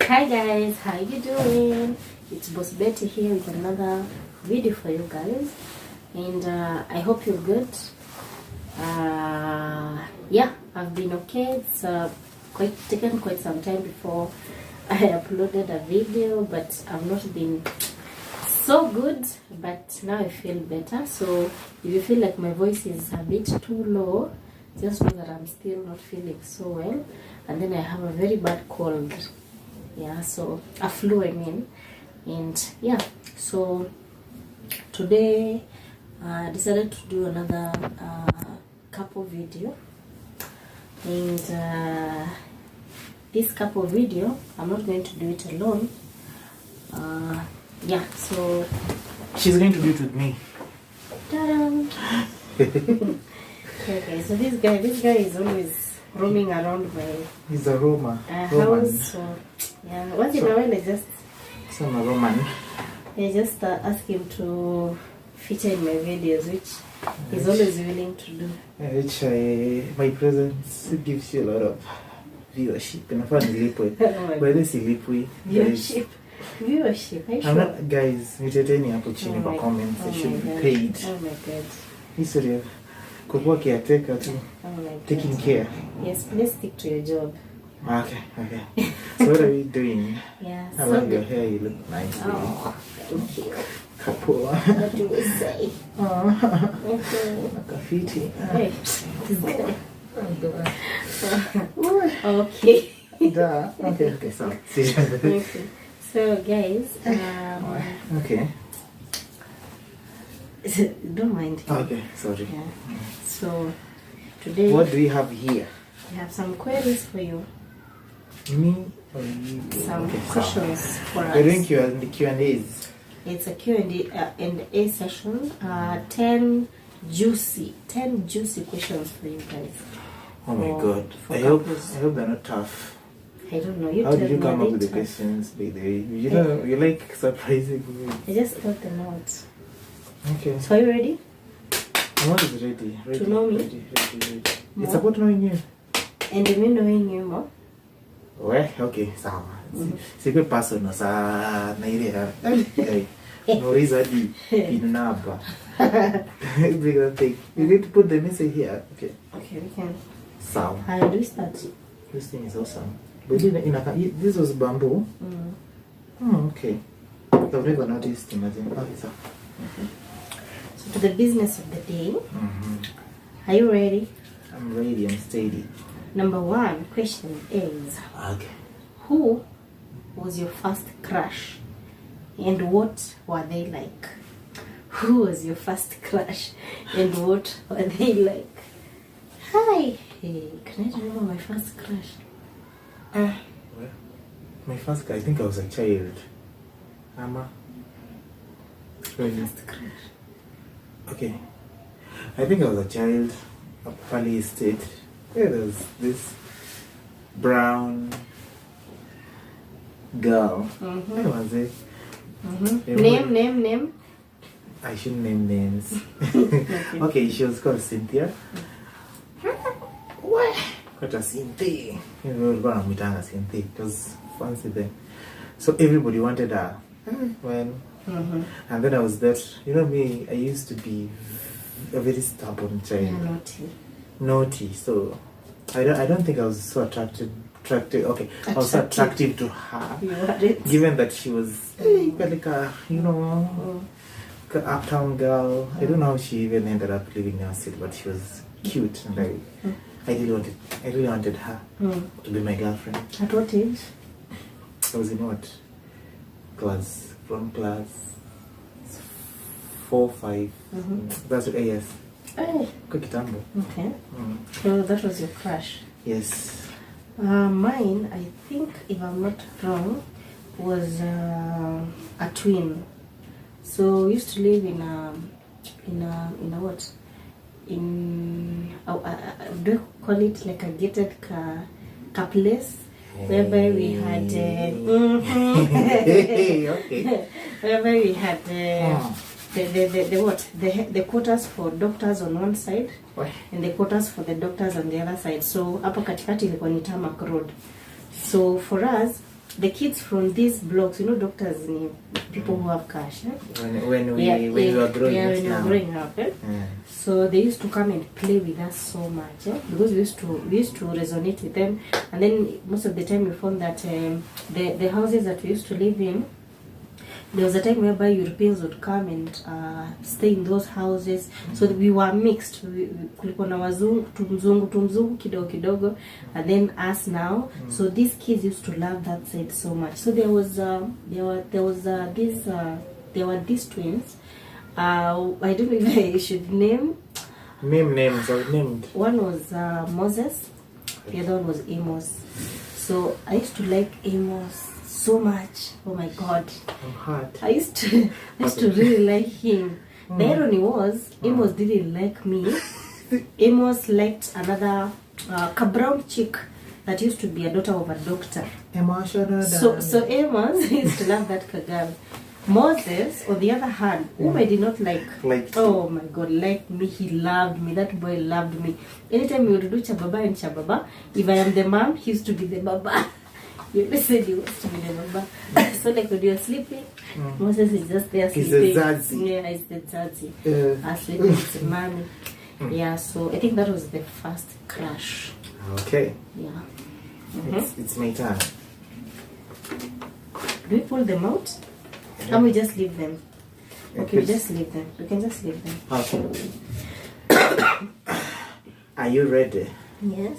Hi guys, how you doing? It's Boss Betty here with another video for you guys, and I hope you're good. Yeah, I've been okay. It's taken quite some time before I uploaded a video, but I've not been so good, but now I feel better. So if you feel like my voice is a bit too low, just know that I'm still not feeling so well, and then I have a very bad cold. Yeah, so a flu, I mean. And yeah, so today I decided to do another couple video, and this couple video I'm not going to do it alone. Yeah, so she's going to do it with me. Okay, so this guy is always roaming around my He's a Roman. House. So yeah, once in a while I just I'm a Roman. I just ask him to feature in my videos, which he's always willing to do. Which my presence gives you a lot of viewership. And I find by this Viewership. Are you I'm sure? not, guys, entertaining hapo chini kwa comments. They should be paid. Oh my god. History of kukuwa caretaker too. Oh my god. Taking care. Yes, please stick to your job. Okay. So what are we doing? Yeah. I like your hair, you look nice. Oh, thank you. Couple. What do we say? Kafiti. Hey, this guy. Okay. Okay, so Okay. So guys, okay. Don't mind him. Okay, sorry. Yeah. So today What do we have here? we have some queries for you. Me or you? Some Okay, questions for us. we're doing Q&As. It's a Q&A session. 10 juicy questions for you guys. Oh my For- god. for I hope couples. they're not tough. I don't know. You How tell did you me, come are up they with the tough? questions, by the way? You know, you like surprising me. I just thought them out. Okay. So are you ready? I'm always ready. To know me? Ready. More? It's about knowing you. And me knowing you more? Well, okay, sawa. Sikwe personal sana ile ya. Nauliza hadi in number. Big that thing. You need to put the message here. Okay. Okay, we can. Sawa. How do we start? This thing is awesome. But this was bamboo. Oh, okay. I've never noticed. Imagine. Oh, it's So to the business of the day. Are you ready? I'm ready. I'm steady. Number 1 question is, Okay. who was your first crush and what were they like? Who was your first crush and what were they like? Hi. Hey, can I remember my first crush? Well, my first guy, I think I was a child. Ama. First crush. Okay. I think I was a child. A Pali Estate. Yeah, there was this brown girl. What was it? Name. I shouldn't name names. Okay, she was called Cynthia. What a Cynthia. You know, we were going to meet Cynthia. It was fancy then. So everybody wanted her. When and then I was that, you know me, I used to be a very stubborn child. Yeah, Naughty. So I don't think I was so attractive. Okay, I was so attractive to her. You are it. Given that she was like a, you know, like an uptown girl. I don't know how she even ended up living in our city, but she was cute, and I really wanted her to be my girlfriend. At what age? I was in what class? From class 4, 5. That's what. Yes. Hey. Kwa kitambo. Okay. So that was your crush. Yes. Mine, I think, if I'm not wrong, was a twin. So we used to live in a what? Do you call it like a gated place? Whereby we had whereby we had the quarters for doctors on one side and the quarters for the doctors on the other side. So hapo katikati ilikuwa ni tarmac road. So for us the kids from these blocks, doctors need people who have cash. When we were growing up. So they used to come and play with us so much, because we used to resonate with them. And then most of the time we found that the houses that we used to live in, there was a time whereby Europeans would come and stay in those houses. So we were mixed. Kulikuwa na wazungu, tumzungu kidogo, and then us now. So these kids used to love that side so much. So there were these twins. I don't know if I should name names or named. One was Moses, the other one was Amos. So I used to like Amos so much. Oh my God! I'm hurt. I used to really like him. The irony was, Amos didn't like me. Amos liked another brown chick that used to be a daughter of a doctor. So Amos used to love that girl. Moses, on the other hand, whom I did not like. Oh my God, like me, he loved me. That boy loved me. Anytime we would do chababa and chababa, if I am the mom, he used to be the baba. You listen, he used to be the baba. So like when you are sleeping, Moses is just there sleeping. He's the zazi. Yeah, he's the zazi. Sleeping with mommy. Yeah, so I think that was the first crush. Okay. Yeah. It's my turn. Do we pull them out? Can we just leave them? Okay, we just leave them. We can just leave them. Okay. Are you ready? Yes.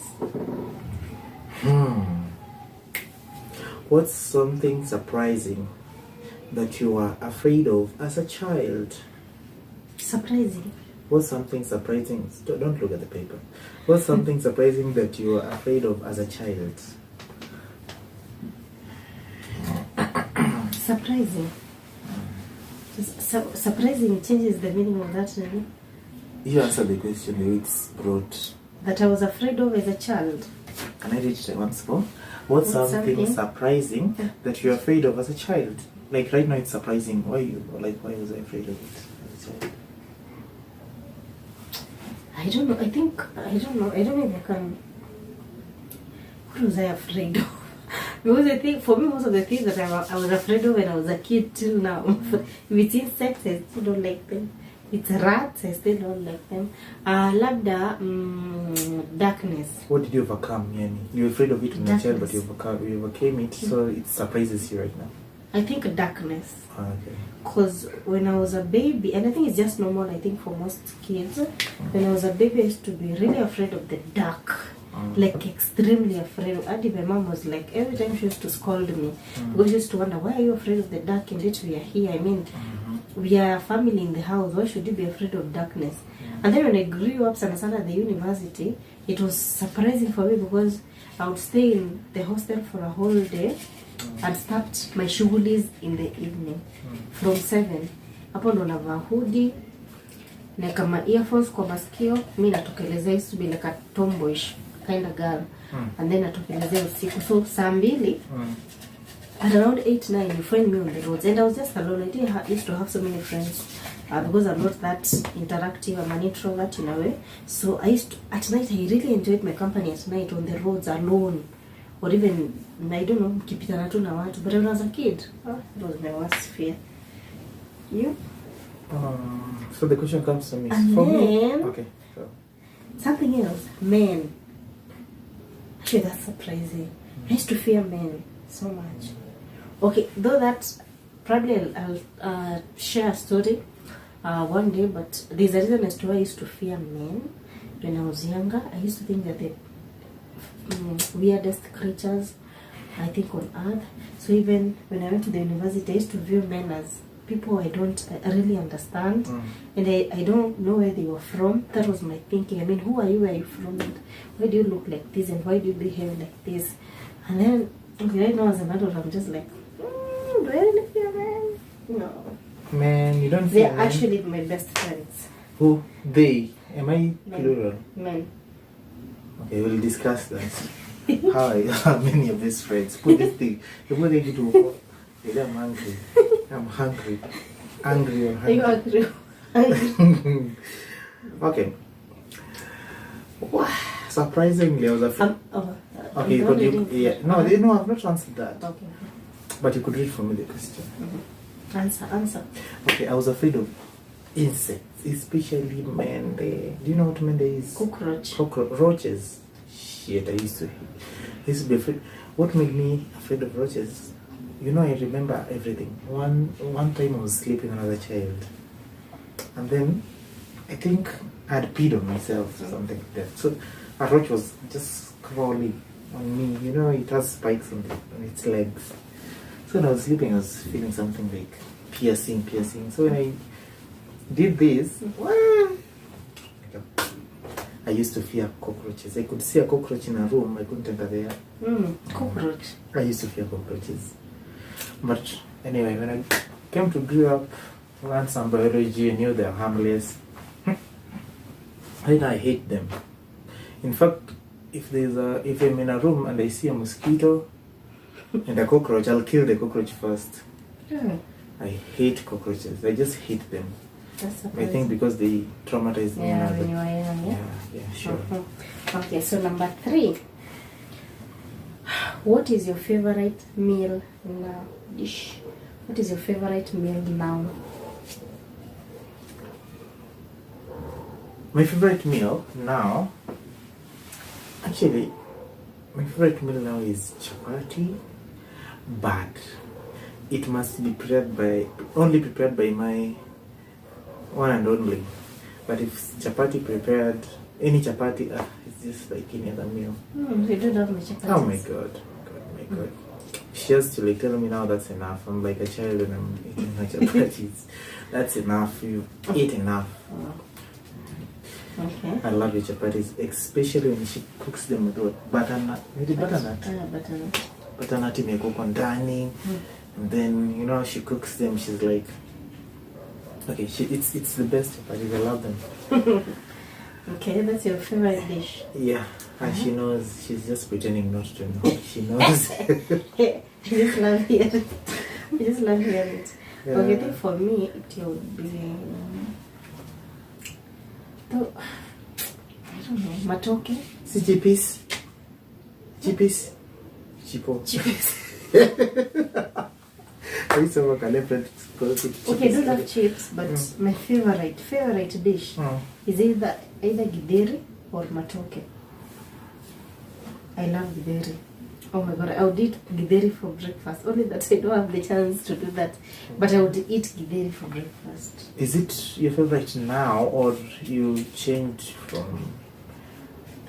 What's something surprising that you were afraid of as a child? Surprising? What's something surprising? Don't look at the paper. What's something surprising that you were afraid of as a child? Surprising? Surprising changes the meaning of that, really? You answer the question, it's broad. That I was afraid of as a child. Can I read it once more? What's something surprising that you're afraid of as a child? Like right now it's surprising. Why was I afraid of it as a child? I don't know. I don't know if I can. What was I afraid of? Because I think for me, most of the things that I was afraid of when I was a kid till now, if it's insects, I still don't like them. It's rats, I still don't like them. Labda, darkness. What did you overcome, Yani? You were afraid of it when you were a child, but you overcame it, so it surprises you right now. I think darkness. Okay. Because when I was a baby, and I think it's just normal, I think for most kids, when I was a baby, I used to be really afraid of the dark. Like extremely afraid. Adi, my mom was like, every time she used to scold me, because she used to wonder, why are you afraid of the dark and yet we are here? I mean, we are a family in the house, why should you be afraid of darkness? And then when I grew up and I started at the university, it was surprising for me because I would stay in the hostel for a whole day and start my shughulis in the evening from 7. Hapo ndo navaa hoodie na kama earphones kwa masikio, mimi natokelezea, used to be like a tomboyish kind of girl. And then natokelezea usiku. So saa 2 at around 8-9 you find me on the roads, and I was just alone. I didn't used to have so many friends because I'm not that interactive. I'm an introvert in a way. So I used to, at night I really enjoyed my company at night on the roads alone, or even I don't know, kipitana tu na watu. But when I was a kid, it was my worst fear. You? So the question comes to me. And for then, me, okay. So. Something else, men. Actually, that's surprising. I used to fear men so much. Okay, though that probably I'll share a story one day, but there's a reason as to why I used to fear men when I was younger. I used to think that the weirdest creatures, I think, on earth. So even when I went to the university, I used to view men as people I don't really understand, and I don't know where they were from. That was my thinking. I mean, who are you? Where are you from? And why do you look like this? And why do you behave like this? And then right now as an adult, I'm just like, do I really fear men? No. Man, you don't fear men? They're actually my best friends. Who? They? Am I plural? Men. Okay, we'll discuss that. How many your best friends? Put this thing. You put it into. I'm hungry. I'm hungry. Angry or hungry? Are you angry? Okay. Surprisingly, I was afraid. Okay, but you, yeah. No, I've not answered that. Okay. But you could read for me the question. Answer. Okay, I was afraid of insects, especially mende. Do you know what mende is? Roaches. Shit, I used to be afraid. What made me afraid of roaches? You know, I remember everything. One time I was sleeping with another child, and then I think I had peed on myself or something like that. So a roach was just crawling on me. You know, it has spikes on its legs. So when I was sleeping, I was feeling something like piercing. So when I did this, I used to fear cockroaches. I could see a cockroach in a room, I couldn't enter there. Cockroach. I used to fear cockroaches. But anyway, when I came to grow up, learned some biology, I knew they're harmless. Then I hate them. In fact, if I'm in a room and I see a mosquito and a cockroach, I'll kill the cockroach first. I hate cockroaches. I just hate them. I think because they traumatized me. Yeah, when you were young, yeah, sure. Okay, so number 3. What is your favorite meal now? What is your favorite meal now? My favorite meal now, actually, my favorite meal now is chapati, but it must be only prepared by my one and only. But if chapati prepared, any chapati, it's just like any other meal. You don't have my chapati. Oh my god. She has to like tell me now that's enough. I'm like a child and I'm eating my chapatis. That's enough. You eat enough. Okay. I love your chapatis, especially when she cooks them with what? Butternut. Maybe butternut. Butternut. Butternut imekuwa ndani. And then, you know, she cooks them, she's like, okay, it's the best chapatis. I love them. Okay, that's your favorite dish. Yeah, and she knows. She's just pretending not to know. She knows. I just love hearing it. Yeah. Okay, I think for me it would be I don't know, matoke. Si chipis. Chipo. I used to work a different. Okay, I don't love chips, but my favorite dish is either githeri or matoke. I love githeri. Oh my god, I would eat githeri for breakfast. Only that I don't have the chance to do that. But I would eat githeri for breakfast. Is it your favorite now, or you changed from?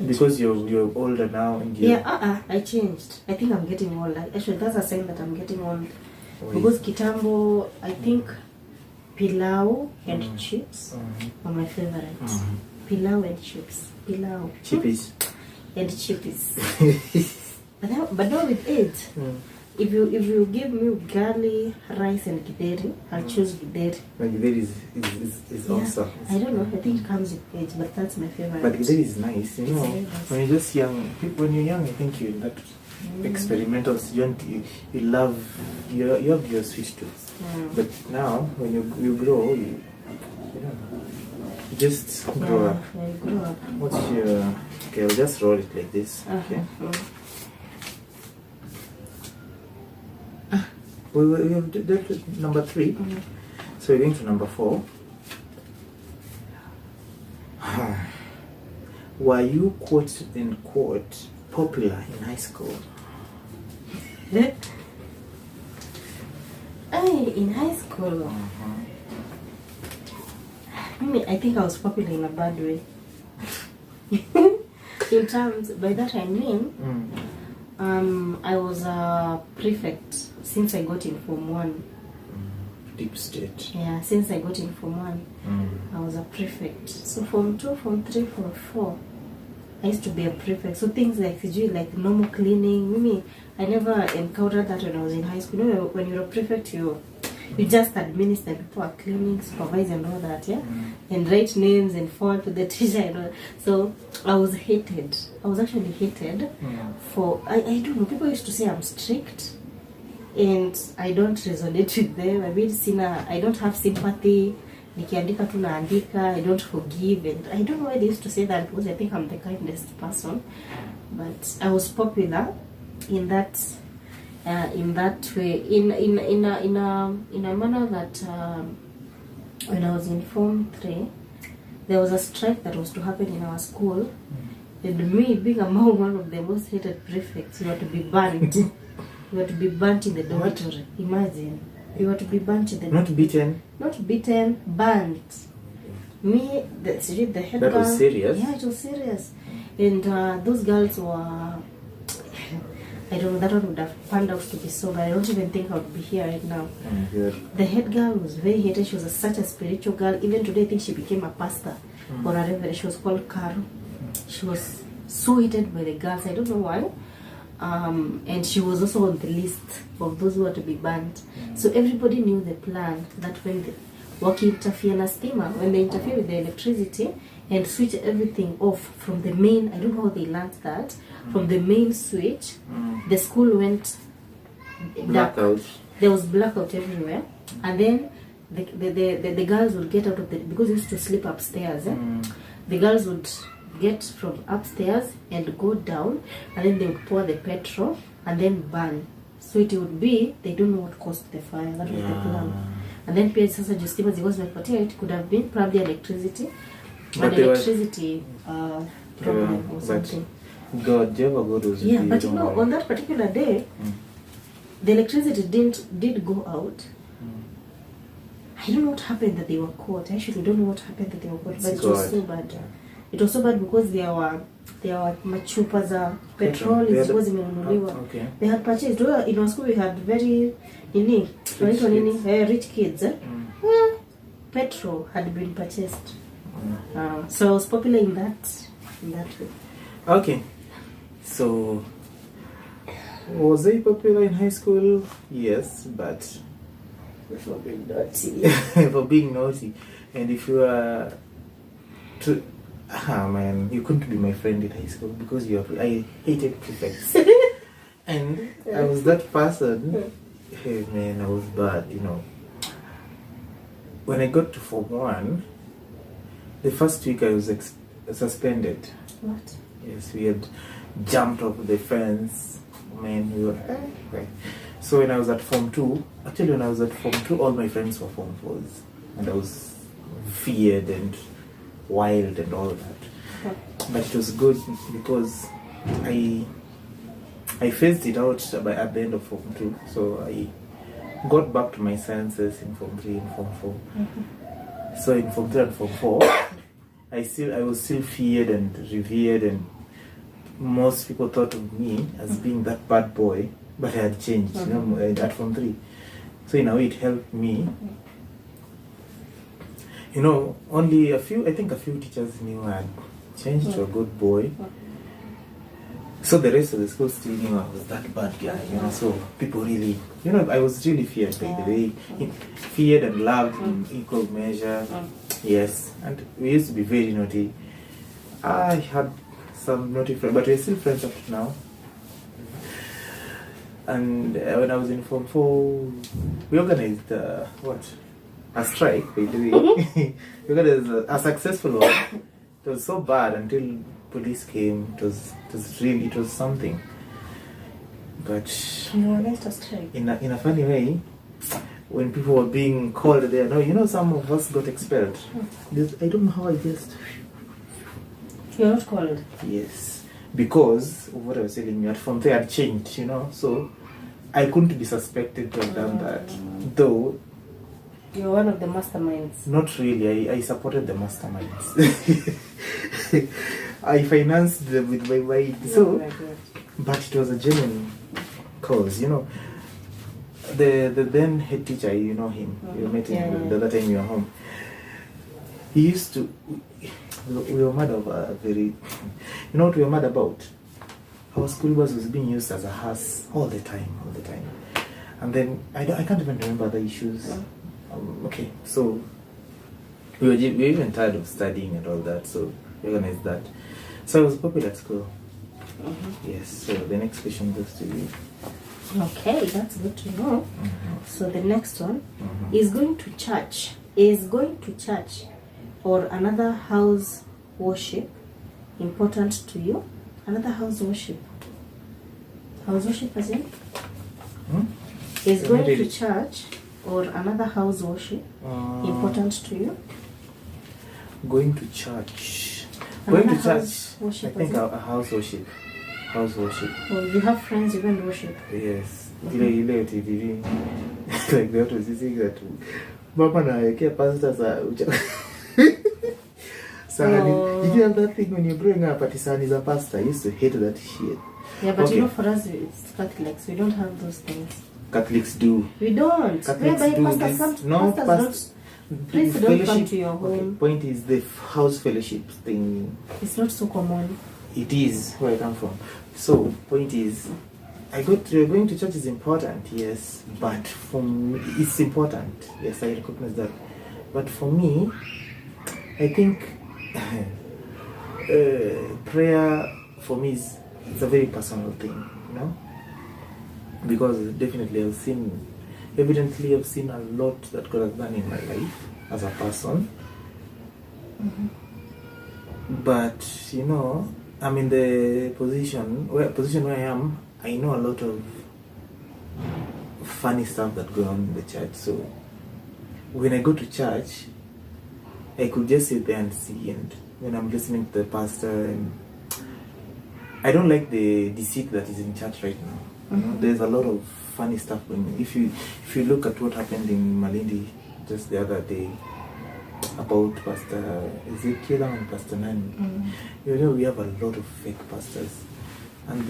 Because you're older now and you... Yeah, I changed. I think I'm getting old. Actually, that's a sign that I'm getting old. Because kitambo, I think pilau and chips are my favorite. Pilau and chips. Chippies. And chippies. but now with age, if you give me ugali, rice and githeri, I'll choose githeri. But githeri is awesome. I don't know, I think it comes with age, but that's my favorite. But githeri is nice, you know. Nice. When you're just young, when you're young, I think you're that experimental. You have your sweet tooth. But now, when you grow, you just grow up. I grow up. What's your... Okay, I'll just roll it like this. Okay. We have dealt with number 3. So we're going to number 4. Were you quote unquote popular in high school? In high school, I think I was popular in a bad way. In terms, by that I mean, I was a prefect since I got in Form 1. Deep state. Yeah, since I got in Form 1, I was a prefect. So Form 2, Form 3, Form 4, I used to be a prefect. So things like normal cleaning, I never encountered that when I was in high school. You know, when you're a prefect, you just administer, people are cleaning, supervise and all that, yeah? And write names and forward to the teacher and all. So I was hated. I was actually hated for, I don't know, people used to say I'm strict and I don't resonate with them. I don't have sympathy. Nikiandika tu naandika, I don't forgive, and I don't know why they used to say that, because I think I'm the kindest person. But I was popular in that in that way, in a manner that when I was in Form 3, there was a strike that was to happen in our school, and me being among one of the most hated prefects, you were to be burnt. You were to be burnt in the dormitory. Imagine, you were to be burnt in the Not beaten. Not beaten, burnt. Me, the head That girl. was serious? Yeah, it was serious. And those girls were, I don't know, that one would have panned out to be so, but I don't even think I would be here right now. The head girl was very hated. She was such a spiritual girl. Even today, I think she became a pastor or a reverend. She was called Carol. She was so hated by the girls. I don't know why. And she was also on the list of those who were to be banned. So everybody knew the plan that when interfere na stima, when they interfere with the electricity and switch everything off from the main, I don't know how they learned that, from the main switch, the school went dark. Blackout. There was blackout everywhere, and then the girls would get out of the, because they used to sleep upstairs. The girls would get from upstairs and go down, and then they would pour the petrol and then burn. So it would be, they don't know what caused the fire. That was the plan. And then pia sasa justima zilikuwa zimepotea, it could have been probably electricity, an electricity problem or something. God, Jehovah God was yeah, but you know, on that particular day, the electricity did go out. I don't know what happened that they were caught. I actually don't know what happened that they were caught, but it was so bad. It was so bad because there were machupa za petrol zilikuwa zimenunuliwa. They had purchased. In our school we had very rich kids. Petrol had been purchased. So I was popular in that way. Okay. So was I popular in high school? Yes, but for being naughty. for being naughty. And if you were man, you couldn't be my friend in high school because I hated prefects. And I was that person. Hey man, I was bad, you know. When I got to Form 1, the first week I was suspended. What? Yes, we had jumped off the fence. Man, we were... So when I was at Form 2, actually when I was at Form 2, all my friends were Form 4s. And I was feared and wild and all that. But it was good because I faced it out at the end of Form 2. So I got back to my senses in Form 3 and Form 4. So in Form 3 and Form 4, I was still feared and revered, and most people thought of me as being that bad boy, but I had changed, you know, at Form 3. So in a way it helped me. You know, only I think a few teachers knew I had changed to a good boy. So the rest of the school still knew I was that bad guy, you know. So people really, you know, I was really feared by the way. Feared and loved in equal measure. Yes, and we used to be very naughty. I had some naughty friends, but we're still friends up to now. And when I was in Form 4, we organized a strike, by the way. We organized a successful one. It was so bad until police came. It was something. But You organized a strike? In a funny way, when people were being called there, no, you know, some of us got expelled. I don't know how I just... You're not called? Yes. Because of what I was telling you, at Form 3 had changed, you know, so I couldn't be suspected to have done that. Though... You're one of the masterminds. Not really. I supported the masterminds. I financed them with my mind. So, but it was a genuine cause, you know. The then head teacher, you know him. You met him the other time you were home. He used to... We were mad over very... You know what we were mad about? Our school bus was being used as a hearse all the time. And then, I can't even remember the issues. Okay, so we were even tired of studying and all that, so we organized that. So I was popular at school. Yes, so the next question goes to you. Okay, that's good to know. So the next one is going to church. Is going to church or another house worship important to you? Another house worship. House worship as in? Is going to church or another house worship important to you? Going to church. Another Going to house church. worship, I think a house worship. House worship. Oh, you have friends you can worship? Yes. Like the auto is saying that Mama na pastors Sahani. Did you have that thing when you're growing up at Sahani is a pastor? I used to hate that shit. Yeah, but you know, for us it's Catholics. We don't have those things. Catholics do. We don't. Catholics Whereby do pastors, this. pastors don't. Please don't come to your home. Okay, point is the house fellowship thing. It's not so common. It is where I come from. So point is, going to church is important, yes, but for me, it's important. Yes, I recognize that. But for me, I think prayer for me it's a very personal thing, you know, because definitely evidently I've seen a lot that God has done in my life as a person. But you know, I'm in the position where I am. I know a lot of funny stuff that go on in the church. So when I go to church, I could just sit there and see. And when I'm listening to the pastor, and I don't like the deceit that is in church right now. You know, there's a lot of funny stuff going on. If you look at what happened in Malindi just the other day about Pastor Ezekiel and Pastor Nani, you know, we have a lot of fake pastors, and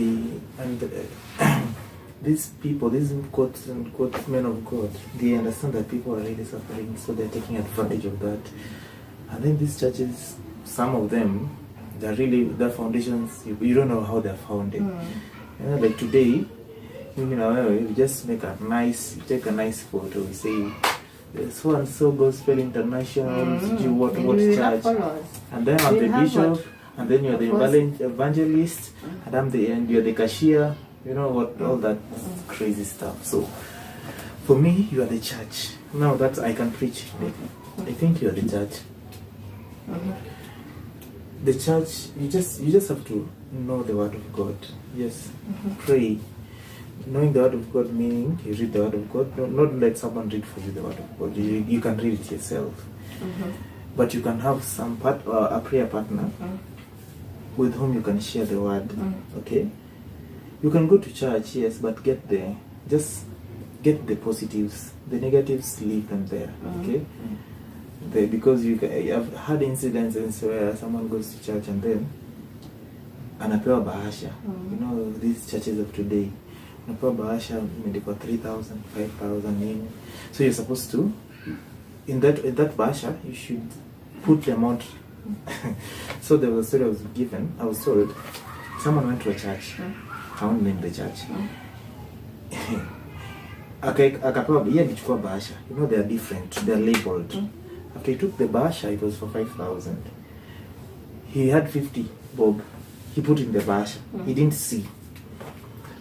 these people, these quotes and quotes men of God, they understand that people are really suffering, so they're taking advantage of that. And then these churches, some of them, they're really, their foundations, you don't know how they're founded. You know, like today, you know, we just take a nice photo, we say, so and so Gospel International, what church, and then I'm the bishop, and then you're the evangelist, and you're the cashier, you know what, all that crazy stuff. So for me, you are the church. Now that I can preach, I think you are the church. The church, you just have to know the word of God. Yes, pray. Knowing the word of God meaning you read the word of God, not let someone read for you the word of God. You can read it yourself, but you can have a prayer partner with whom you can share the word. Okay, you can go to church, yes, but get the positives. The negatives, leave them there. Okay, because I've had incidents where someone goes to church and then anapewa bahasha. You know, these churches of today. Unapewa bahasha imeandikwa 3,000, 5,000 nini. So you're supposed to, in that bahasha, you should put the amount. So there was a story I was told, someone went to a church, I won't name the church. Akapewa, yeye alichukua bahasha. You know, they are different, they are labeled. After he took the bahasha, it was for 5,000. He had 50 bob. He put in the bahasha. He didn't see.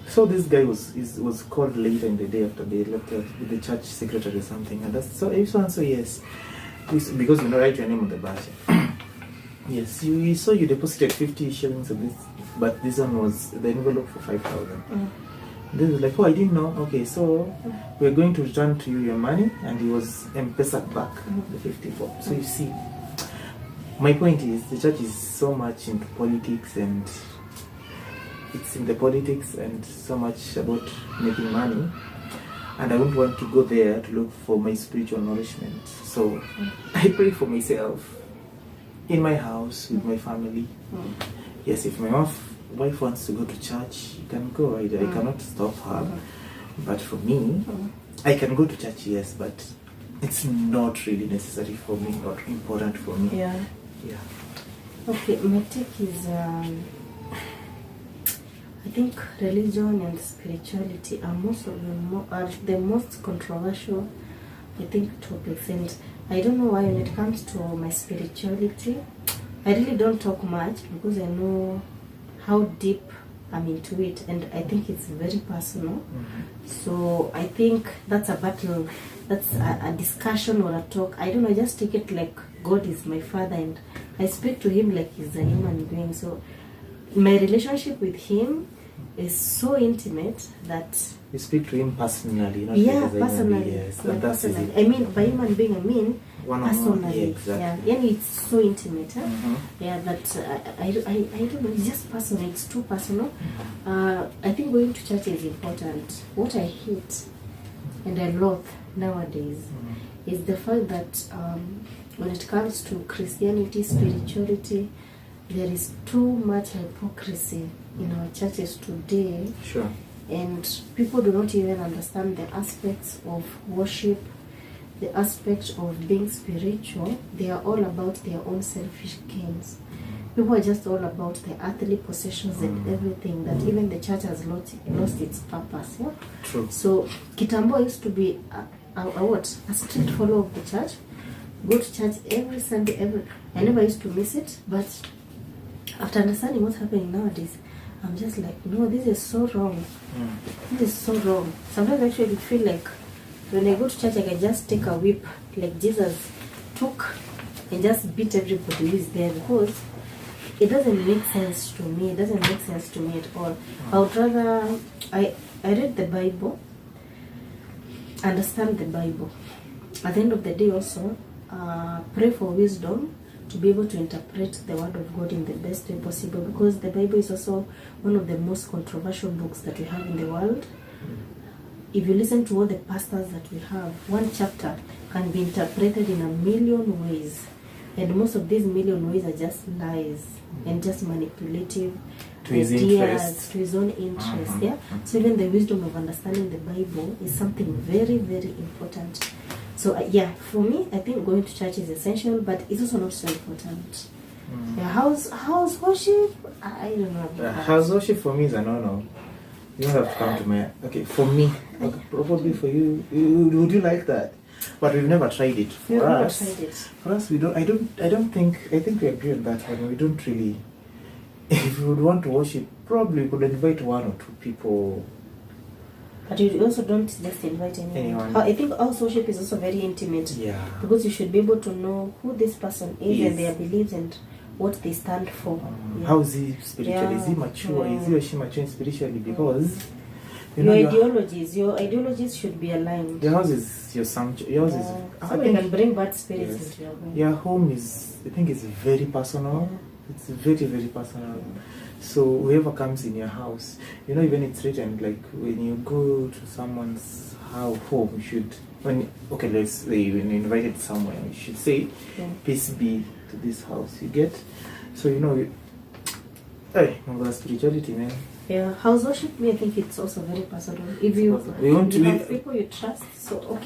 So this guy was called later in the day after they left with the church secretary or something, and that's so yes, because you know, write your name on the bahasha. Yes, you deposited 50 shillings of this, but this one was the envelope for 5,000. They were like, oh, I didn't know. Okay, so we're going to return to you your money, and he was M-Pesa back the 50 bob. So you see, my point is the church is so much into politics, and it's in the politics and so much about making money, and I wouldn't want to go there to look for my spiritual nourishment. So I pray for myself in my house with my family. Yes, if my wife wants to go to church, you can go. I cannot stop her. But for me, I can go to church, yes, but it's not really necessary for me, not important for me. Yeah. Okay, my take is I think religion and spirituality are the most controversial, I think, topics. And I don't know why when it comes to my spirituality, I really don't talk much because I know how deep I'm into it, and I think it's very personal. So I think that's a battle, that's a discussion or a talk. I don't know, I just take it like God is my father and I speak to him like he's a human being. So my relationship with him is so intimate that You speak to him personally, not yeah, as a human personally. being. Yes, Yeah, that's personally. it. I mean, by human being, I mean One-on-one, personally. yeah, exactly. Yeah, it's so intimate. Huh? Mhm. Yeah, that I don't know. It's just personal. It's too personal. I think going to church is important. What I hate and I love nowadays is the fact that when it comes to Christianity, spirituality, there is too much hypocrisy in our churches today. Sure. And people do not even understand the aspects of worship, the aspect of being spiritual. They are all about their own selfish gains. People are just all about the earthly possessions and everything, that even the church has lost its purpose. Yeah? True. So Kitambo used to be a strict follower of the church. Go to church every Sunday. I never used to miss it, but after understanding what's happening nowadays, I'm just like, no, this is so wrong. This is so wrong. Sometimes I actually feel like when I go to church, I can just take a whip like Jesus took and just beat everybody who is there, because it doesn't make sense to me. It doesn't make sense to me at all. I would rather, I read the Bible, understand the Bible. At the end of the day also, pray for wisdom to be able to interpret the word of God in the best way possible, because the Bible is also one of the most controversial books that we have in the world. If you listen to all the pastors that we have, one chapter can be interpreted in a million ways, and most of these million ways are just lies and just manipulative To his ideas, interest. to his own interest. Yeah. So even the wisdom of understanding the Bible is something very, very important. So yeah, for me, I think going to church is essential, but it's also not so important. Yeah, house worship, I don't know about that. House worship for me is a no-no. You don't have to come to my... Okay, for me, okay, probably for you, would you like that? But we've never tried it. We've For never us, tried it. for us, we don't. I think we agree on that one. We don't really. If we would want to worship, probably we could invite one or two people. But you also don't just invite anyone. I think house worship is also very intimate. Yeah. Because you should be able to know who this person is Yes. and their beliefs and what they stand for. Yeah. How is he spiritually? Yeah. Is he mature? Yeah. Is he or she mature spiritually? Because Your ideologies should be aligned. your house is your sanctuary. Yours is. So you can bring bad spirits into your home. Your home is. I think it's very personal. It's very, very personal. So whoever comes in your house, even it's written like when you go to someone's home, you should. Let's say when you're invited somewhere, you should say, "Peace be to this house." You get. So hey, spirituality, man. Yeah, house worship, I think it's also very personal. If you have people you trust, so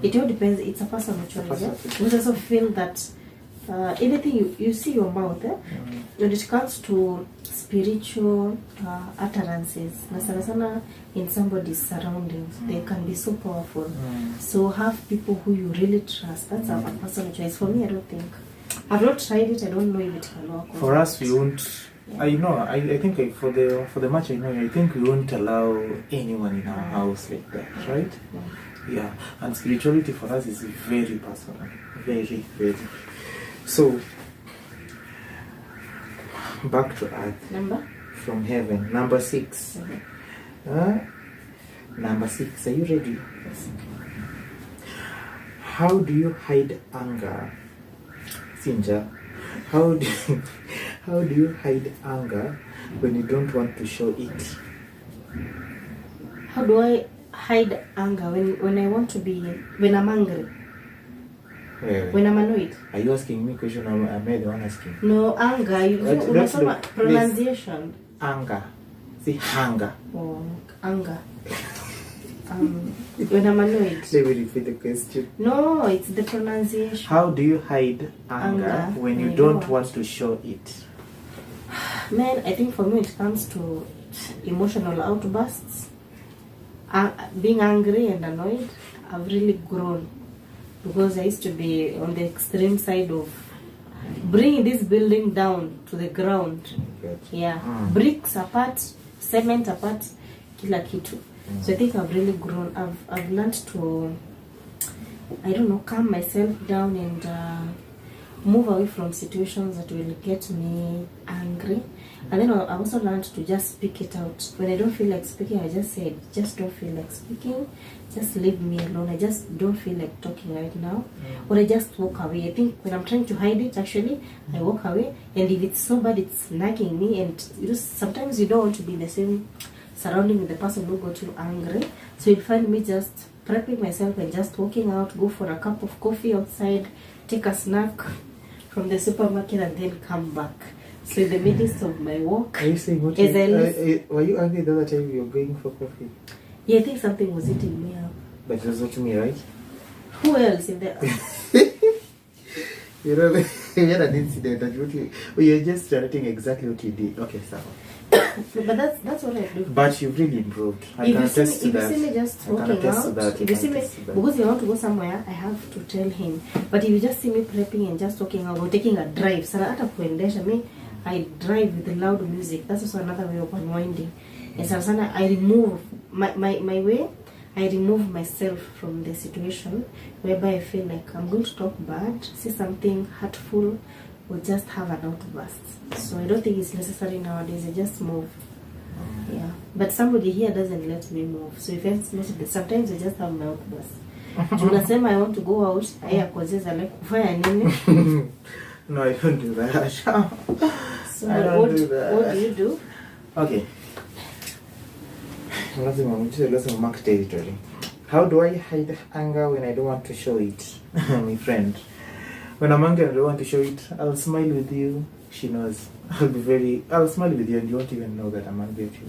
it all depends. It's a personal choice. You also feel that anything you see your mouth, when it comes to spiritual utterances, in somebody's surroundings, they can be so powerful. So have people who you really trust. That's a personal choice. For me, I don't think. I've not tried it. I don't know if it can work. For us, we won't. Yeah. I think for the match, I think we won't allow anyone in our house like that, right? Yeah. And spirituality for us is very personal, very, very. So back to earth. From heaven. Number 6. Number 6. Are you ready? Yes. How do you hide anger? Sinja, how do you hide anger when you don't want to show it? How do I hide anger when I want to be, when I'm angry? When I'm annoyed? Are you asking me a question or am I the one asking? No, anger. Pronunciation. Anger. See, anger. Oh, anger. When I'm annoyed. Let me repeat the question. No, it's the pronunciation. How do you hide anger when you don't want to show it? Man, I think for me it comes to emotional outbursts. Being angry and annoyed, I've really grown. Because I used to be on the extreme side of bringing this building down to the ground. Good. Yeah. Bricks apart, cement apart, kila kitu. So I think I've really grown. I've learned to, calm myself down and move away from situations that will get me angry. And then I also learned to just speak it out. When I don't feel like speaking, I just say, just don't feel like speaking. Just leave me alone. I just don't feel like talking right now. Or I just walk away. I think when I'm trying to hide it, actually, I walk away. And if it's so bad, it's nagging me. And sometimes you don't want to be in the same surrounding with the person who got you angry. So you'll find me just prepping myself and just walking out, go for a cup of coffee outside, take a snack from the supermarket, and then come back. So in the midst of my walk, are you saying what were you angry the other time you were going for coffee? Yeah, I think something was eating me up. But it was not me, right? Who else in there? You know, we had an incident that you're just narrating exactly what you did. Okay, so. But that's what I do. But you've really improved. If you see me just walking out, if you see me, because you want to go somewhere, I have to tell him. But if you just see me prepping and just walking out or taking a drive, I drive with the loud music. That's also another way of unwinding. And sana I remove my way. I remove myself from the situation whereby I feel like I'm going to talk bad, say something hurtful, or just have an outburst. So I don't think it's necessary nowadays. I just move. Yeah. But somebody here doesn't let me move. So if it's not, sometimes I just have my outburst. Tunasema I want to go out. Aya kozeza like kufanya nini? No, I don't do that. So what do you do? Okay. Let's mark territory. How do I hide anger when I don't want to show it? My friend. When I'm angry and I don't want to show it, I'll smile with you. She knows. I'll smile with you and you won't even know that I'm angry at you.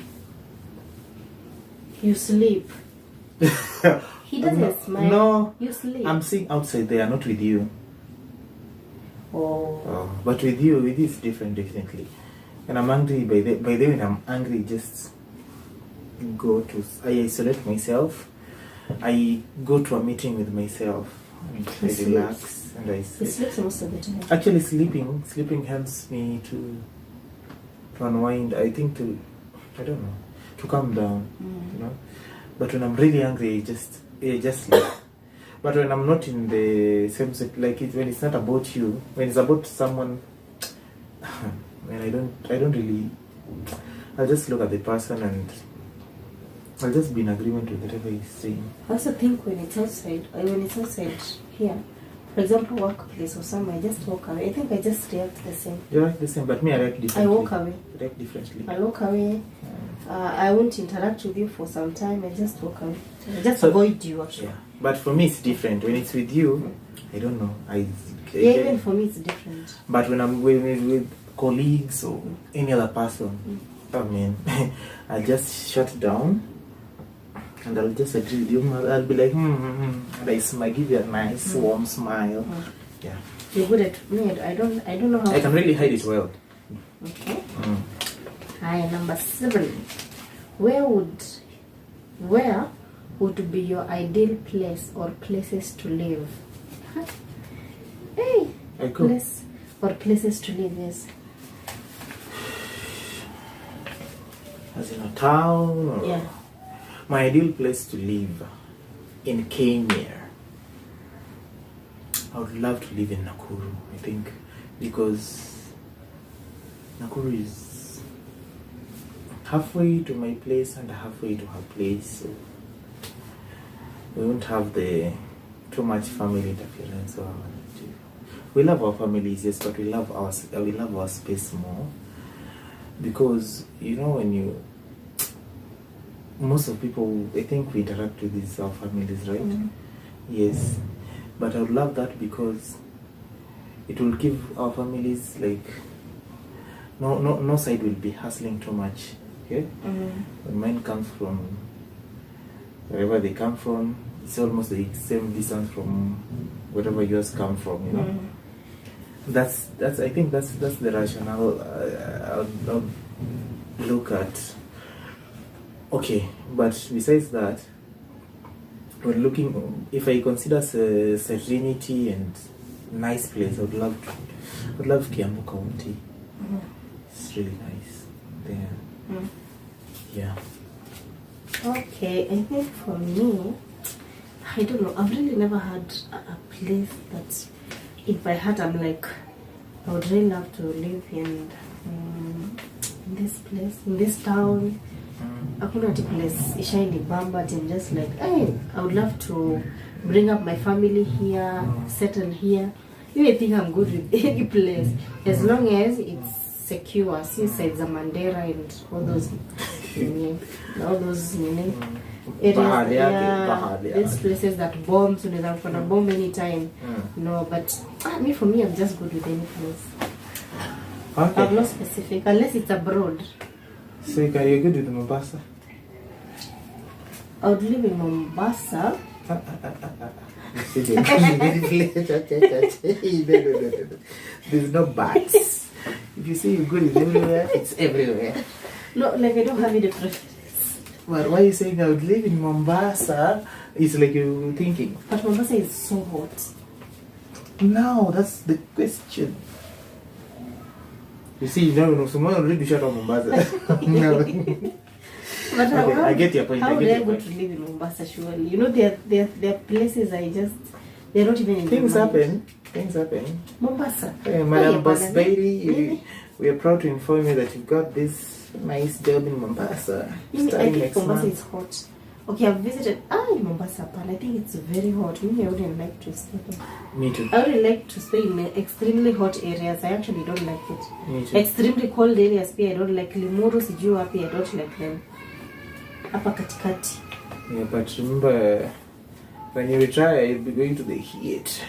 You sleep. He doesn't smile. No. You sleep. I'm seeing outside there, not with you. Oh. But with you it's different, definitely. When I'm angry, by the way, when I'm angry, just I isolate myself. I go to a meeting with myself. And I relax and I sleep. He sleeps most of the time. Actually, sleeping helps me to unwind. I think to calm down. You know. But when I'm really angry, I just sleep. But when I'm not in the same set, like when it's not about you, when it's about someone, when I don't really. I'll just look at the person and I'll just be in agreement with whatever he's saying. I also think when it's outside here, for example, workplace or somewhere, I just walk away. I think I just react the same. You react the same, but me, I react differently. I walk away. React differently. I walk away. I won't interact with you for some time. I just walk away. I just avoid you, actually. Yeah. But for me, it's different. When it's with you, I don't know. Even for me, it's different. But when I'm with colleagues or any other person, I mean, I'll just shut down. And I'll just agree with you. I'll be like, and I give you a nice, warm smile. Yeah. You're good at me. I don't know how. I can really hide it well. Okay. Hi, number 7. Where would be your ideal place or places to live? Huh? Hey. Place or places to live, yes. As in a town or? Yeah. My ideal place to live in Kenya. I would love to live in Nakuru, I think, because Nakuru is halfway to my place and halfway to her place. So we won't have too much family interference. We love our families, yes, but we love our space more, because when most of people, I think we interact with our families, right? Yes. But I would love that because it will give our families, like, no side will be hustling too much. Okay? When mine comes from wherever they come from, it's almost the same distance from wherever yours come from, That's I think that's the rationale I'll look at. Okay, but besides that, when looking, if I consider serenity and nice place, I would love Kiambu County. It's really nice there. Yeah. Okay, I think for me, I don't know. I've really never had a place that, in my heart, I'm like, I would really love to live and in this place, in this town. Hakuna ati place ishainibamba, but I'm just like, hey, I would love to bring up my family here, settle here. You think I'm good with any place as long as it's secure. See, sides of Mandera and all those, areas. These places that bombs, unaweza kuna bomb anytime. No, but for me, I'm just good with any place. Okay. I'm not specific unless it's abroad. So you're good with Mombasa? I would live in Mombasa. No. There's no buts. If you say you're good with everywhere, it's everywhere. No, like I don't have any preference. But why are you saying I would live in Mombasa? It's like you're thinking. But Mombasa is so hot. No, that's the question. You see, no, someone already shut on Mombasa. No. But okay, I get your point. How would I go to live in Mombasa, surely? You know, there are places they're not even in Things happen. Mombasa. Hey, Madam Basbairi, we are proud to inform you that you've got this nice job in Mombasa. I think Mombasa is hot. Okay, I've visited Mombasa, but I think it's very hot. Maybe I wouldn't like to stay there. Me too. I wouldn't like to stay in extremely hot areas. I actually don't like it. Me too. Extremely cold areas, I don't like. Limuru, Siju, I don't like them. Apa katikati. Yeah, but remember, when you retire, you'll be going to the heat.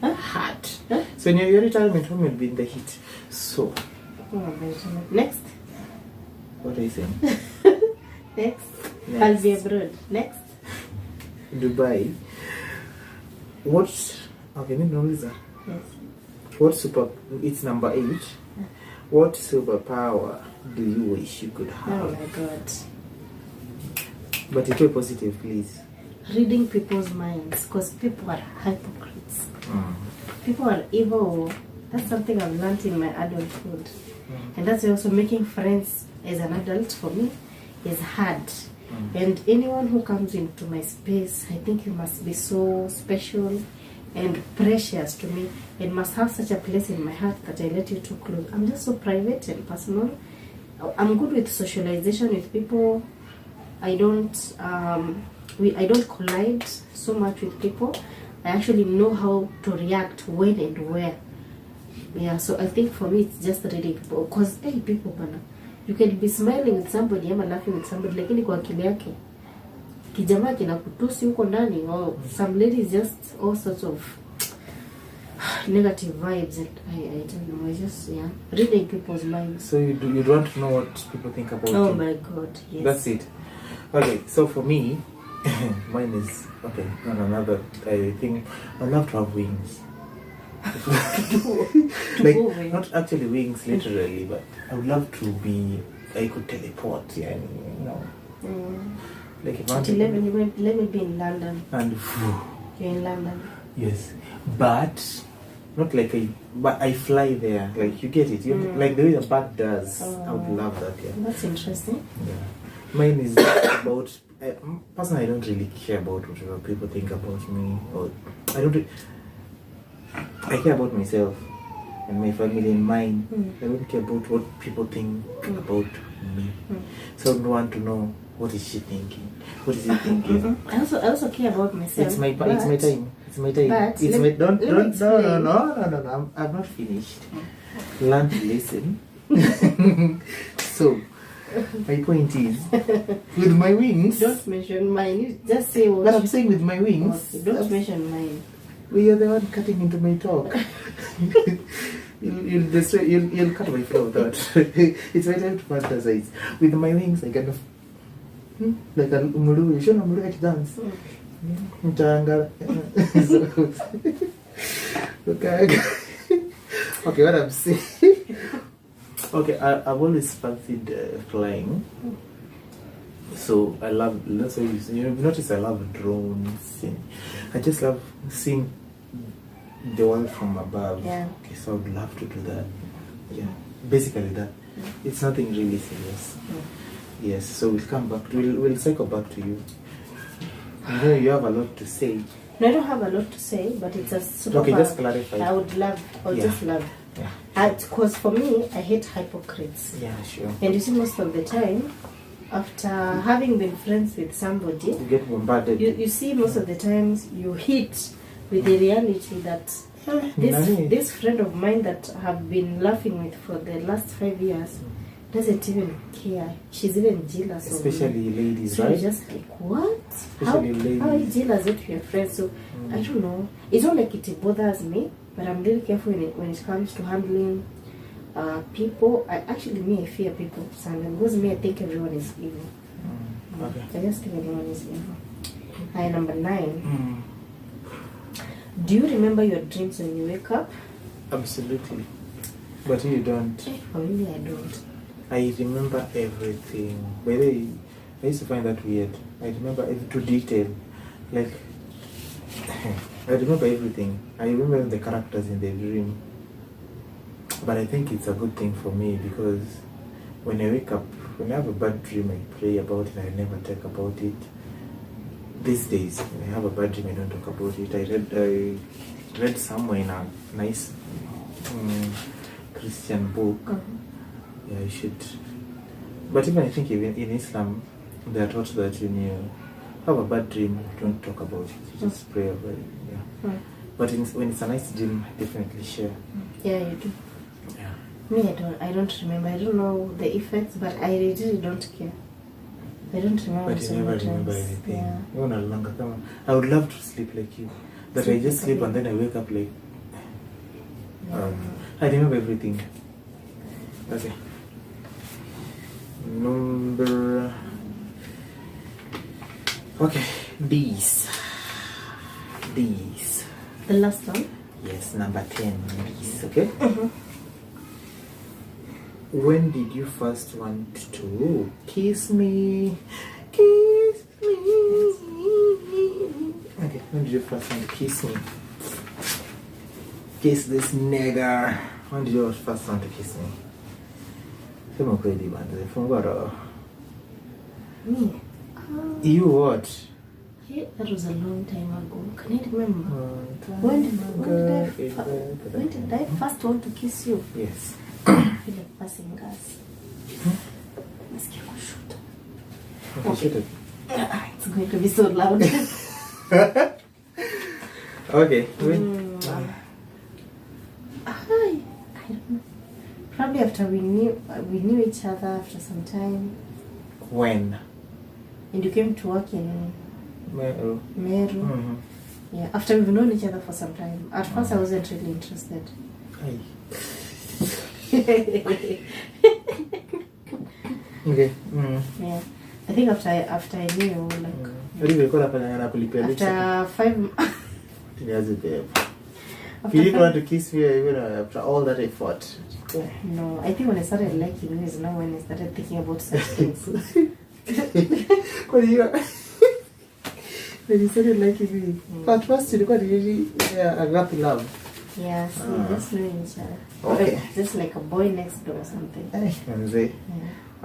Hot. Huh? So in your retirement home, you'll be in the heat. So. Next. What are you saying? Next. I'll be abroad. Next. Dubai. Okay, Lisa. Yes. It's number 8. What superpower do you wish you could have? Oh my God. But it's a positive, please. Reading people's minds, because people are hypocrites. People are evil. That's something I've learned in my adulthood. And that's also making friends as an adult for me is hard. And anyone who comes into my space, I think it must be so special and precious to me. It must have such a place in my heart that I let you too close. I'm just so private and personal. I'm good with socialization with people. I don't collide so much with people. I actually know how to react when and where. Yeah, so I think for me it's just reading people. Because people, you can be smiling with somebody ama laughing with somebody, lakini kwa akili yake kijamaa kinakutusi huko ndani, or some ladies just all sorts of negative vibes, and I don't know, I just reading people's minds. So you want to know what people think about you? Oh my God, yes. That's it. Okay, so for me, mine is on another. I think I love to have wings. Like not actually wings literally, but I would love to be. I could teleport, like if let me be in London. And you're in London. Yes, but not like but I fly there. Like you get it, like the way the bird does. I would love that. Yeah, that's interesting. Yeah, mine is about. Personally, I don't really care about whatever people think about me, or I care about myself and my family and mine. I don't care about what people think about me. So I don't want to know what is she thinking. What is he thinking? I also care about myself. It's my time. It's my time. But It's my don't no. I'm not finished. Learn to listen. So my point is, with my wings. Don't mention mine. You just say what. But I'm saying with my wings. Okay, don't mention mine. Well, you're the one cutting into my talk. You'll cut my flow with that. It's my time to fantasize. With my wings, I kind of like a umuru. You should know to dance. Okay, what I'm saying. Okay, I've always fancied flying. So I love. So you've noticed I love drones. I just love seeing the world from above. Yeah. Okay, so I would love to do that. Yeah, basically that. It's nothing really serious. Yes. So we'll come back. We'll cycle back to you. I know you have a lot to say. No, I don't have a lot to say, but it's a sort okay, of just clarify. I would love, just love. Yeah. Because for me, I hate hypocrites. Yeah, sure. And you see, most of the time, after having been friends with somebody, You get bombarded. you see, most of the times you hit with the reality that this friend of mine that I have been laughing with for the last 5 years doesn't even care. She's even jealous Especially of me. ladies, So right? you're just like, what? Especially ladies. How are you jealous of your friends? So I don't know. It's not like it bothers me, but I'm really careful when it comes to handling people. I fear people sometimes, because me, I think everyone is evil. Okay. I just think everyone is evil. And number 9. Do you remember your dreams when you wake up? Absolutely. But you don't. For me, I don't. I remember everything. By the way, I used to find that weird. I remember to detail. Like, I remember everything. I remember the characters in the dream. But I think it's a good thing for me, because when I wake up, when I have a bad dream, I pray about it. I never talk about it. These days, when I have a bad dream, I don't talk about it. I read somewhere in a nice Christian book. Yeah, you should. But even I think even in Islam, they are taught that when you have a bad dream, you don't talk about it. You just pray about it. Yeah. But when it's a nice dream, definitely share. Yeah, you do. Yeah. Me, I don't remember. I don't know the effects, but I really don't care. I don't remember. But you never remember anything. Yeah. You no longer come on. I would love to sleep like you. That I just sleep and then I wake up like. I remember everything. Okay. Number. Okay, these. The last one? Yes, number 10. These, okay? When did you first want to kiss me? Kiss me. Okay, when did you first want to kiss me? Kiss this nigger. When did you first want to kiss me? Sema kweli bana, fungua roho. Me? You what? That was a long time ago. Can you remember? When did I first want to kiss you? Yes. I feel like passing gas. Nasikia kushoto. Okay, shoot it. It's going to be so loud. Okay, when? I don't know. Probably after we knew each other after some time. When? And you came to work in Meru. Meru. Yeah, after we've known each other for some time. At first I wasn't really interested. Aye. Okay. Yeah. I think after I knew, like after 5 You didn't want to kiss me even after all that I fought. No, I think when I started liking you is now when I started thinking about such things. When you started liking me, but first you got really a rap love. Yeah, see, just knowing each other. Okay. Like, just like a boy next door or something. Yeah.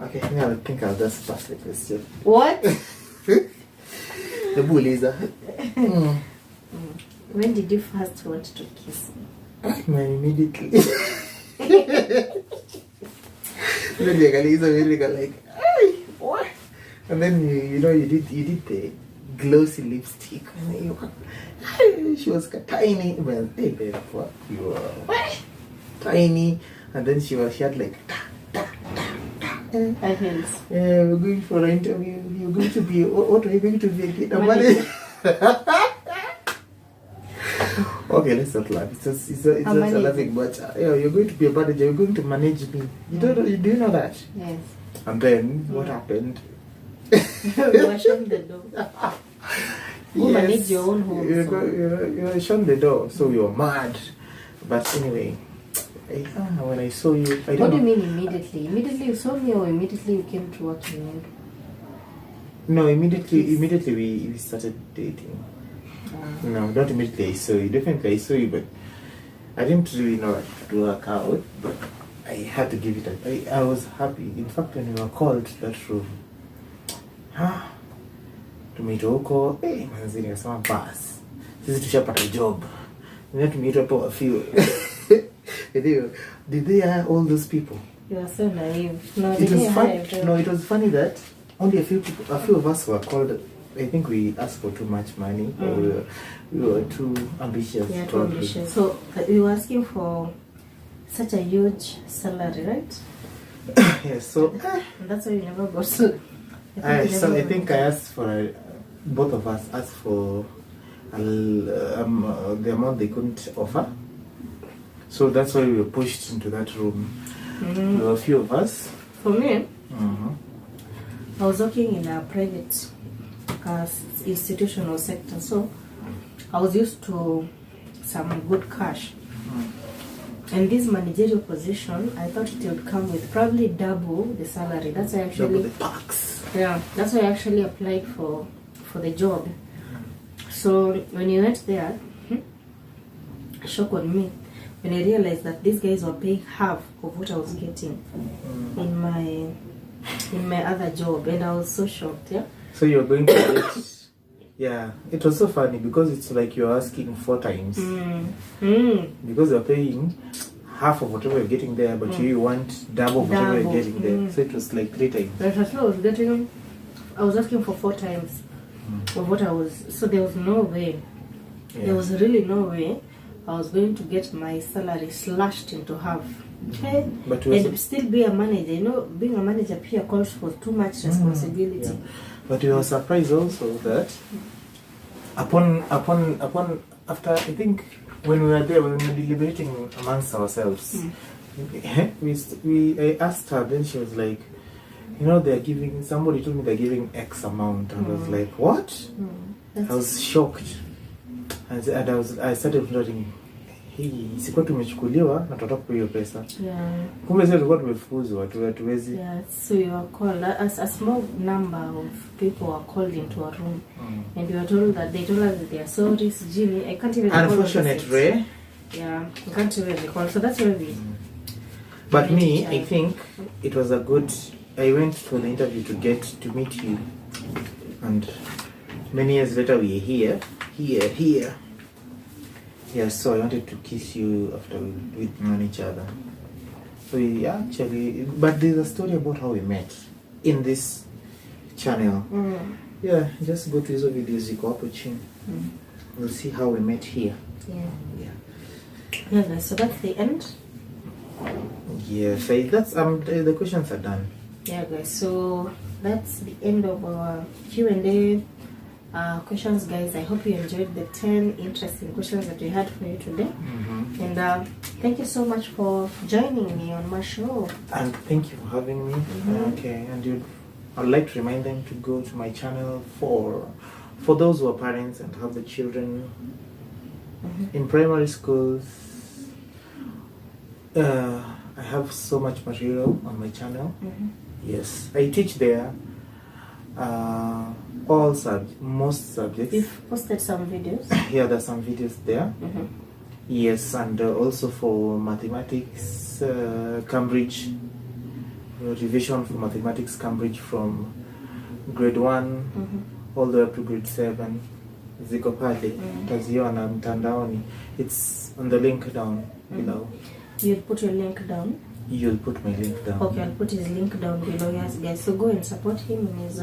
Okay, now I think I'll just pass the question. What? The bullies are. When did you first want to kiss me? Man, immediately. Then you go like, hey, what? And then you did the glossy lipstick. And then she was tiny. Well, hey babe, what you are tiny. And then she had like I feel. yeah, we're going for an interview. You're going to be what are you going to be again? Okay, let's not laugh. It's just a laughing, but yeah, you're going to be a manager. You're going to manage me. Do you know that? Yes. And then what happened? You were shown the door. You manage your own home. You shut the door, so you're mad. But anyway, when I saw you, I don't What do you know. mean immediately? Immediately you saw me, or immediately you came to work in Meru? No, immediately we started dating. No, not immediately I saw you. Definitely I saw you, but I didn't really know how to work out. But I had to give it I was happy. In fact, when we were called to that room, tumeitwa huko, manzi nikasema bas, sisi tushapata job. Ndio tumeitwa hapo a few. Did they hire all those people? You are so naive. No, It they was didn't fun. hire them. No, it was funny that only a few of us were called. I think we asked for too much money, or we were too ambitious. Yeah, too ambitious. So we were asking for such a huge salary, right? Yes. So And that's why you never got to. I think I asked for both of us asked for the amount they couldn't offer. So that's why we were pushed into that room. There were a few of us. For me, I was working in a private institutional sector, so I was used to some good cash. And this managerial position, I thought it would come with probably double the salary. That's why I actually Double the perks. Yeah, that's why I actually applied for the job. So when you went there, shock on me when I realized that these guys were paying half of what I was getting in my other job, and I was so shocked. Yeah. So you're going to get. Yeah, it was so funny because it's like you're asking 4 times. Because you're paying half of whatever you're getting there, but you want double of whatever you're getting there. So it was like 3 times. That's what I was asking for 4 times of what I was. So there was no way. Yeah. There was really no way I was going to get my salary slashed into half. Okay, But and still be a manager. You know, being a manager here calls for too much responsibility. Yeah. But we were surprised also that upon after I think when we were there, when we were deliberating amongst ourselves, I asked her. Then she was like, you know, they're giving. Somebody told me they're giving X amount, and I was like, what? I was shocked, and I started wondering, hii sikuwa tumechukuliwa na tutatoka kwa hiyo pesa. Yeah. Kumbe sisi tulikuwa tumefukuzwa, hatuwezi. Yeah, so you are called, a small number of people were called into a room, and you were told that they told us that they are sorry, Jimmy. I can't even recall. Unfortunate, Ray. Yeah, I can't even recall. So that's where we. But me, I think it was a good. I went for the interview to get to meet you, and many years later we are here. Yes, so I wanted to kiss you after we'd known each other. We actually, but there's a story about how we met in this channel. Yeah, just go to these videos, you go up with him. We'll see how we met here. Yeah, so that's the end. Yes, that's the questions are done. Yeah, guys, so that's the end of our Q&A. Questions, guys. I hope you enjoyed the 10 interesting questions that we had for you today. And thank you so much for joining me on my show. And thank you for having me. Okay, and I'd like to remind them to go to my channel for those who are parents and have the children in primary schools. I have so much material on my channel. Yes, I teach there. Most subjects. You've posted some videos. Yeah, there's some videos there. Yes, and also for mathematics, Cambridge, revision for mathematics, Cambridge from grade 1 all the way up to grade 7. Ziko pale, utaziona mtandaoni. It's on the link down below. You'll put your link down? You'll put my link down. Okay, I'll put his link down below. Yes, guys. So go and support him in his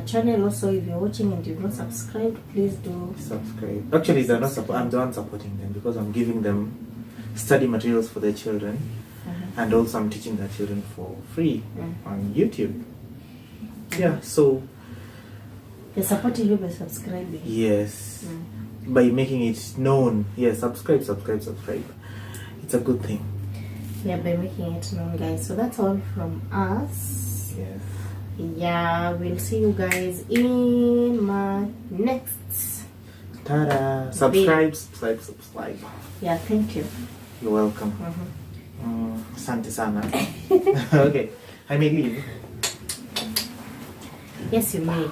channel. Also, if you're watching and you've not subscribed, please do subscribe. Actually, they're not I'm the one supporting them because I'm giving them study materials for their children, and also I'm teaching their children for free on YouTube. Yeah, so they're supporting you by subscribing. Yes, by making it known. Yeah, subscribe. It's a good thing. Yeah, by making it known, guys. So that's all from us. Yes. Yeah, we'll see you guys in my next. Ta-da! Subscribe. Yeah, thank you. You're welcome. Asante sana. Okay, I may leave. Yes, you may.